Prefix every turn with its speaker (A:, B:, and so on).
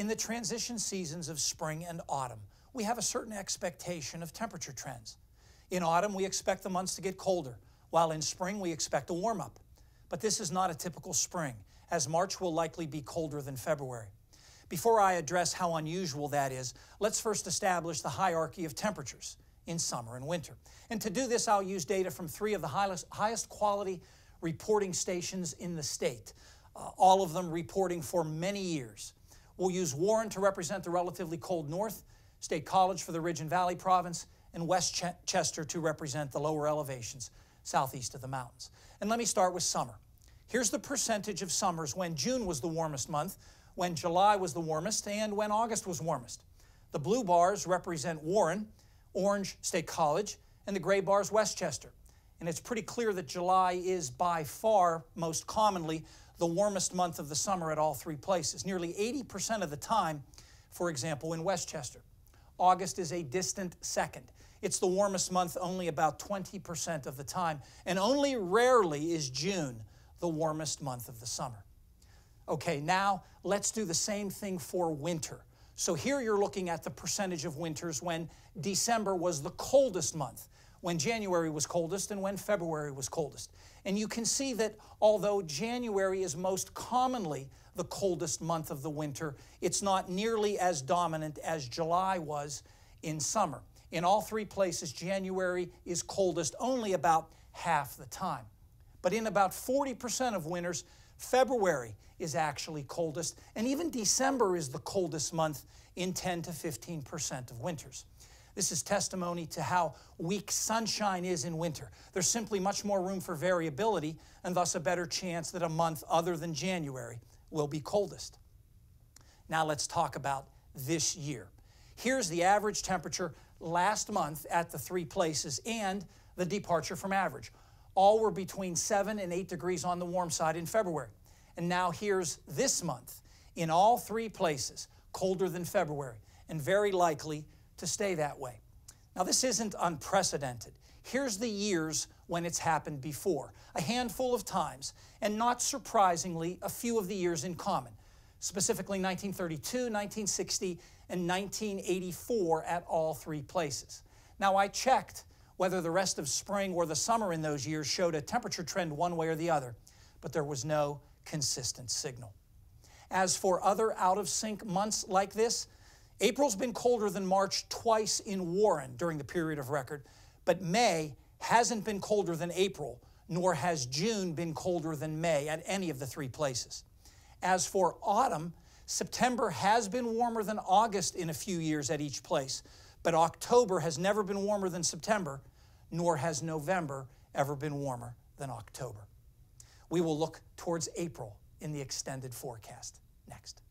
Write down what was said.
A: In the transition seasons of spring and autumn, we have a certain expectation of temperature trends. In autumn, we expect the months to get colder, while in spring we expect a warm-up. But this is not a typical spring, as March will likely be colder than February. Before I address how unusual that is, let's first establish the hierarchy of temperatures in summer and winter. And to do this, I'll use data from 3 of the highest quality reporting stations in the state, all of them reporting for many years. We'll use Warren to represent the relatively cold north, State College for the Ridge and Valley province, and Westchester to represent the lower elevations southeast of the mountains. And let me start with summer. Here's the percentage of summers when June was the warmest month, when July was the warmest, and when August was warmest. The blue bars represent Warren, orange State College, and the gray bars Westchester. And it's pretty clear that July is by far, most commonly, the warmest month of the summer at all 3 places, nearly 80% of the time, for example, in Westchester. August is a distant second. It's the warmest month only about 20% of the time, and only rarely is June the warmest month of the summer. Okay, now let's do the same thing for winter. So here you're looking at the percentage of winters when December was the coldest month, when January was coldest, and when February was coldest. And you can see that although January is most commonly the coldest month of the winter, it's not nearly as dominant as July was in summer. In all 3 places, January is coldest only about half the time. But in about 40% of winters, February is actually coldest, and even December is the coldest month in 10 to 15% of winters. This is testimony to how weak sunshine is in winter. There's simply much more room for variability, and thus a better chance that a month other than January will be coldest. Now let's talk about this year. Here's the average temperature last month at the 3 places and the departure from average. All were between 7 and 8 degrees on the warm side in February. And now here's this month in all 3 places, colder than February, and very likely to stay that way. Now this isn't unprecedented. Here's the years when it's happened before, a handful of times, and not surprisingly, a few of the years in common, specifically 1932, 1960, and 1984 at all 3 places. Now I checked whether the rest of spring or the summer in those years showed a temperature trend one way or the other, but there was no consistent signal. As for other out-of-sync months like this, April's been colder than March twice in Warren during the period of record, but May hasn't been colder than April, nor has June been colder than May at any of the 3 places. As for autumn, September has been warmer than August in a few years at each place, but October has never been warmer than September, nor has November ever been warmer than October. We will look towards April in the extended forecast next.